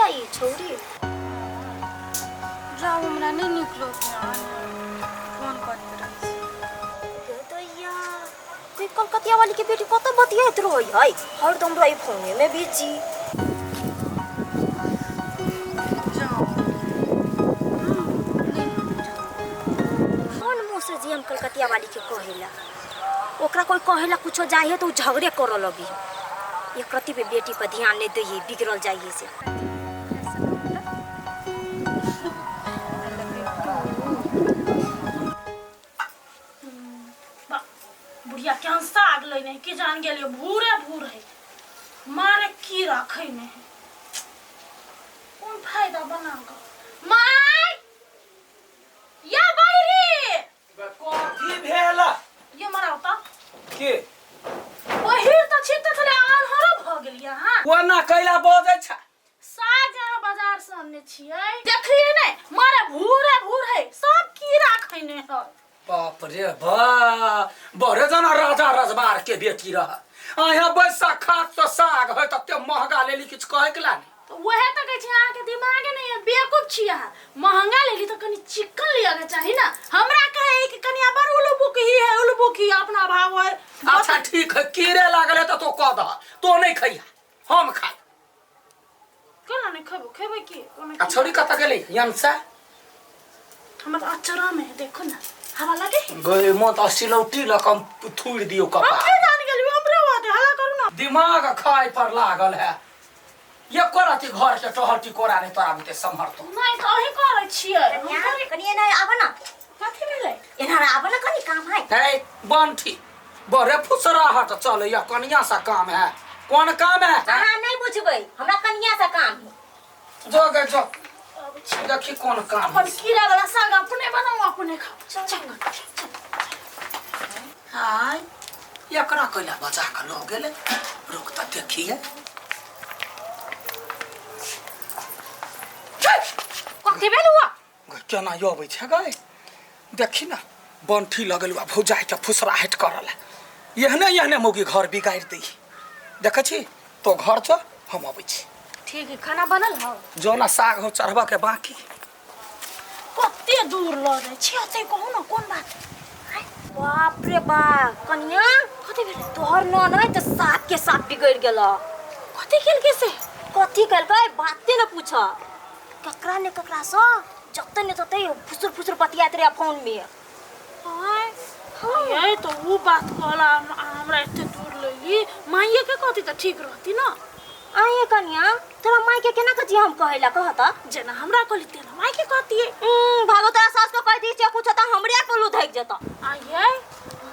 ई छौरी जाओ हमरा नहीं निकलो फोन करते रही दैया कोई कलकतिया वाली के बेटी कत बतियात रही है हरदम रही फोने में बिजी कौन मुंह से जी हम कलकतिया वाली के कहेला ओकरा कोई कहेला कुछो जाइए तो झगड़े कर लगी ये कति पे बेटी पर ध्यान नहीं दे बिगड़ल जाइए से बुढ़िया क्या साग लेने के जान गेलियो भूरे भूर है मारे की रखे ने कौन फायदा बनागा माय या बाहरी कथी भेल ये मरावता के बहिर त छित थले आन्हरो भ गेलिया हां ओना कैला बजै छ साग यहाँ बाजार से आने छियै देखलिए नै मारे भूरे भूर है सब की रखे ने है बाप रे बा बड़े जना राजा रजबार के बेटी रह आया बैसा खात तो साग है तते महंगा लेली किछ कहे के लानी तो वहे त कहै छी अहाँ के दिमाग नै है बेवकूफ छी अहाँ महंगा लेली तो कनी चिकन लिया के चाहि ना हमरा कहे कि कनिया बड़ उलुबुक ही है उलुबुक ही अपना भाव है अच्छा ठीक है कीड़े लागल है तो कह द तो नहीं खइया हम खाई केना नै खबो खेबै की आ छोरी कत गेलै यमसा हमर अचरा में देखो ना हवा लगे गए मत सिलौटी लकम थूड़ दियो कपा हम जान गेली हमरे बात हला करू ना दिमाग खाए पर लागल है ये कोराती घर के टहलटी कोरा नहीं तोरा बुते संभरतो नहीं तो अही करै छियै कनिया नै आब ना कथि भेलै एनारा आब ना कनी काम है है बंठी बड़े फुसराहट चले या कनिया सा काम है कौन काम है अहाँ नहीं बुझबै हमरा कनिया से काम है जो गए जो देखी कौन काम अपन कीड़ा वाला साग अपने बनाओ अपने खाओ चल हाय एकरा कइला बचा के लो गेले रुक त देखिए कथि भेल हुआ केना योबै छ गए देखी ना बंठी लगलुआ भौजाई के फुसराहट करला यहने मौगी घर बिगाड़ दी देख छी तो घर छ हम अबै छी ठीक है खाना बनल हो जो ना साग हो चढ़बा के बाकी कते दूर ल जाय छी अते कहू ना कोन बात बाप रे बाप कनिया कथि भेल तोहर न नै त साग के साथ बिगड़ गेल कथि खेल के से कथि कलकै बाते न पूछ ककरा ने ककरा स जत्ते ने तते फुसुर फुसुर बतियात रे फोन में हाय ये तो वो बात कहला हमरा एते दूर लई माइये के कथि त ठीक रहती ना आइए कनिया तोरा माई के केना कथि हम कहेला कहता जेना हमरा कहली तेना माई के कहती भागो तोरा सास को कह दी छै कुछ त हमरे कोलू धक जता आइए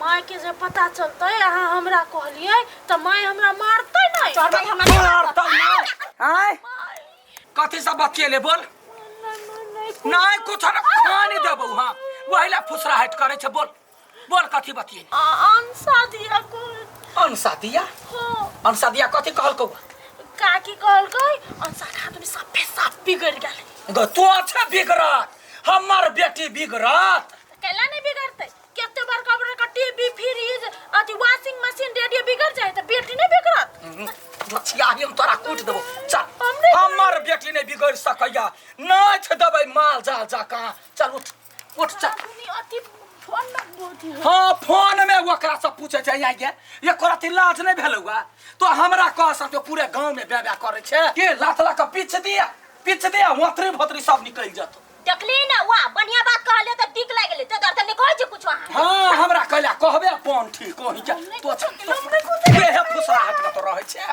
माई के जे पता चलतै अहाँ हमरा कहलिए त माई हमरा मारतै नै तोर माई हमरा मारतै नै आय कथि सब बतिएले बोल नहीं कुछ न खाने देबो हां वहिला फुसराहट करे छ बोल बोल कथि बतिए अंसा दिया को अंसा दिया हां अंसा दिया कथि कहलको काकी कहलकै अंसा आदमी सब साफ बिगड़ गेलै ग तो अच्छा बिगड़त हमर बेटी बिगड़त केला नहीं बिगड़ते केते बार कबर का टीवी फ्रिज अति वॉशिंग मशीन रेडियो बिगड़ जाए त बेटी नहीं बिगड़त लछिया हम तोरा कूट देबो चल हमर बेटी नहीं बिगड़ सकैया नहीं छ देबै माल जाल जाका चल उठ उठ चल अति फोन में बोती है हां फोन में ओकरा से पूछे छै आइए ये कोराती लाज नहीं भेलौआ तो हमरा कह सकतो पूरे गांव में बेबा करे छै के लाथला के पीछ दिया मोतरी भोतरी सब निकल जतो देखली ना वाह बढ़िया बात कहले त ठीक लाग गेले त दर्द ने कहै छै कुछ वहां हां हमरा कहला कहबे फोन ठीक कहि के तो बेहे फुसराहट में तो रहै छै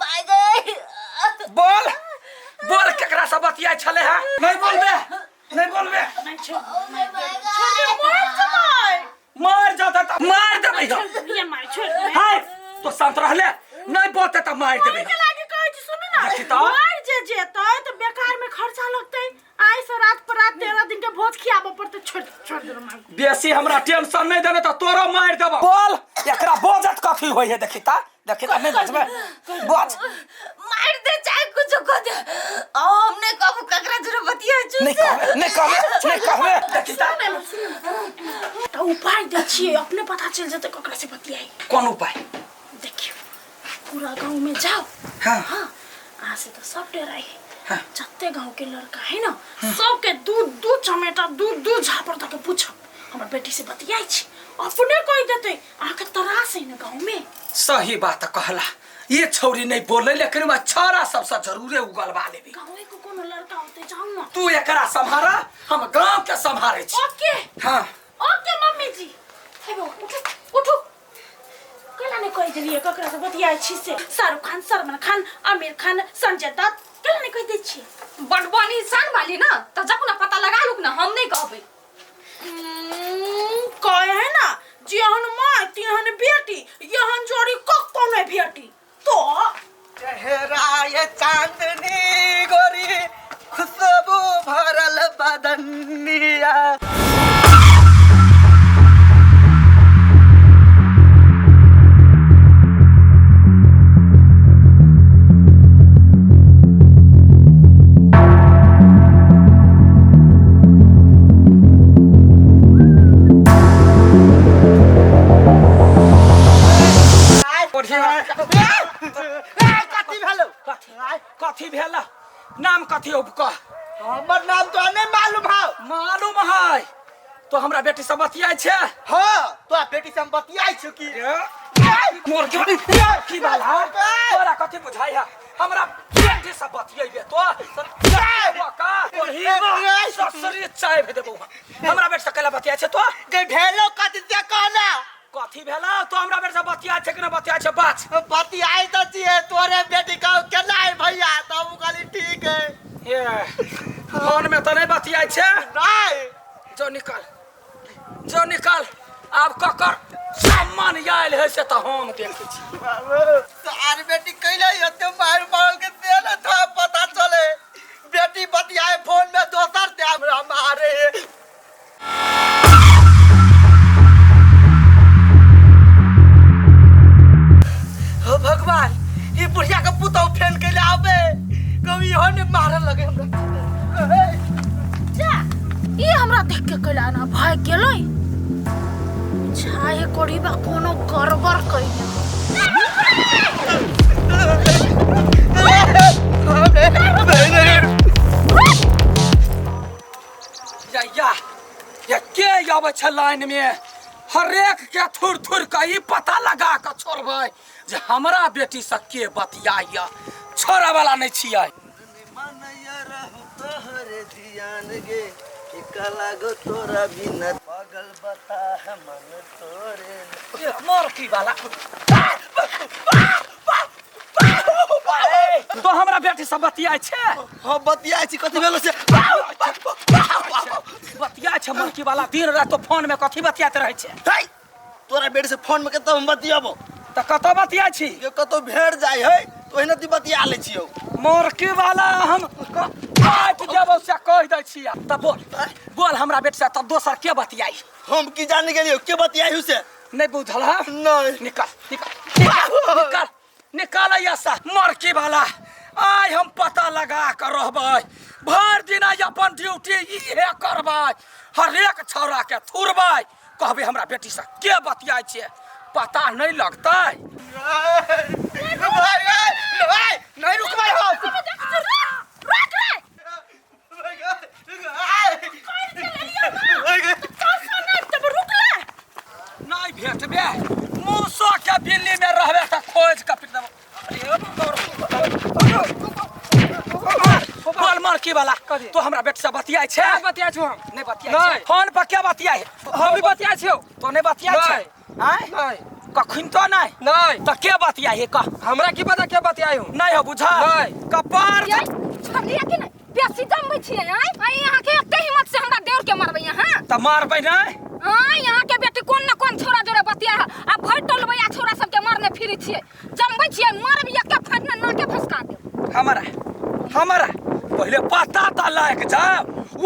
माय गॉड बोल बोल केकरा से बतिया छले है नहीं बोलबे नहीं छोड़ मार जाता त मार देबै ये मार छोड़ हाय तो शांत रहले नहीं बोलते त मार देबै के लागे कहै छी सुन ना देखी त मार जे जेतै त बेकार में खर्चा लगतै आई से रात पर रात 13 दिन के भोज खियाबो पड़तै छोड़ दे मार बेसी हमरा टेंशन नहीं देबे त तोरो मार देबो बोल एकरा बोजत कथी होय है देखी त नहीं बचबे बोल मार दे चाहे कुछ को दे हमने कब ककरा जरूर बतिया छु नहीं कहबे देखी त तो उपाय दे छिए अपने पता चल जते ककरा से बतियाई कौन उपाय देखियो पूरा गांव में जाओ हां आ से तो सब डराई हाँ। जत्ते गांव के लड़का है ना सबके दूध चमेटा दूध झापर तक पूछो हमर बेटी से बतियाई छी अपने कोई देते आके तरास है ना गांव में। सही बात कहला, ये छौरी नहीं बोले लेकिन मैं छारा सबसे जरूरे उगलवा लेबी। गांव को कोनो लड़का होते जाऊ ना तू एकरा संभारा, हम गांव के संभारे छी। ओके हाँ ओके मम्मी जी। हे बो उठो कला ने कोई दिलिए ककरा से बतियाई छी से शाहरुख खान, सलमान खान, आमिर खान, संजय दत्त कला ने कोई दे छी बड़बनी सान वाली ना तो जाकू ना पता लगा लूक ना, हम नहीं कहबे। कहे है ना जिहन माँ तिहन बेटी यहन जोड़ी कक्को में बेटी तो चेहरा ये चांदनी गोरी खुशबू भरल बदनिया। कथी भेला? नाम कथी हो कह? हमर नाम तो नहीं मालूम है। मालूम है तो हमरा बेटी से बतियाई छे। हाँ तो बेटी से हम बतियाई छु की मोर की बाला तोरा कथी बुझाई है? हमरा बेटी से बतियाइबे तो का ओही ससुरी चाय भे देबो। हमरा बेटी से कला बतियाई छे तो के भेलो कथी से कहना कथी भेला? तो हमरा बेटी से बतियाई छे कि ना बतियाई छे? बात बतियाई तो छिए तोरे बेटी का केना है भैया तब कहली ठीक है। ये फोन में तो नहीं बतियाई छे। नहीं जो निकल अब ककर सामान आयल है से तो हम देखे छी। सार बेटी कैले एते मार मार के देला था पता चले बेटी बतियाए फोन में दोसर से हमरा मारे। हो भगवान ये बुढ़िया का पुतौ फेन के ले आवे कभी हो ने मारे लगे हमरा। जा ये हमरा देख के कला ना भाग गेलै चाहे कोड़ी बा कोनो गड़बड़ कइले या के आवे छ लाइन में हरेक के थुर थुर का ई पता लगा के छोड़बै जे हमरा बेटी से के बतियाइया छोड़ा वाला नहीं छियै। मनैया रहु तोहरे ध्यान गे कि कला गो तोरा बिना पागल बता है मन तोरे। ये मोर की वाला तो हमरा बेटी से बतियाई छे। हां बतियाई छी कथि भेलो से बतियाई छे मोर की वाला दिन रात तो फोन में कथि बतियात रहे छे। हे तोरा बेटी से फोन में कतो हम बतियाबो त कतो बतियाई छी? ये कतो भेड़ जाय है तो एना ती बतिया ले छियो। मोर की वाला हम काट देबो से कह दै छियै। त बोल हमरा बेटी से त दोसर के बतियाई? हम की जान गेलियो के बतियाई से नहीं बुझल है? नहीं निकाल ऐसा मोर की वाला आई हम पता लगा कर रहबै भर दिन अपन ड्यूटी इहे करबै हरेक छौरा के थुरबै कहबै हमरा बेटी से के बतियाई छे पता नहीं लगतै। नहीं रुकबै हो नहीं भेटबे मूसो के बिल्ली में रहबे त खोज के पिट देबो। बोल मार की वाला तो हमरा बेटी से बतियाई छे? बतिया छु हम नहीं बतियाई फोन पर क्या बतियाई? हम भी बतिया छियो तो नहीं बतियाई छे? आय नहीं कखन तो नहीं नहीं तो के बतियाई है? कह हमरा की पता के बतियाई हूं नहीं हो बुझा नहीं। कपार छोड़िया कि नहीं बेसी जमबै छियै आई यहाँ के एते हिम्मत से हमरा देवर के मारबै यहाँ त मारबै नहीं। हां यहाँ के बेटी कोन न कोन छोरा जोरे बतिया आ भर टोलबै आ छोरा सब के मारने फिरै छियै जमबै छियै मारबै एक फाटने नाके फसका दे। हमारा पहले पता त लायक जा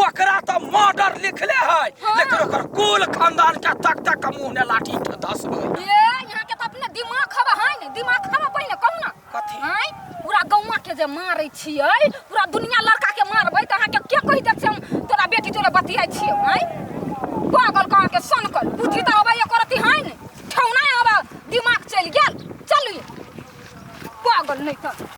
ओकरा त मर्डर लिखले है लेकिन ओकर कुल खानदान के तक तक मुंह ने लाठी के धसबै। ये यहाँ के त अपने दिमाग खबा है ने दिमाग खबा पहले कहू ना कथी हां पूरा गौवा के जे मारै छियै पूरा दुनिया लड़का के मारबै त अहाँ के के कहि देत से हम तोरा बेटी जोरे बतियाई छियै हां पागल कहाँ के सनकल बुद्धि त अबै करती है ने ठौना अब दिमाग चल गेल चलू पागल नहीं कर।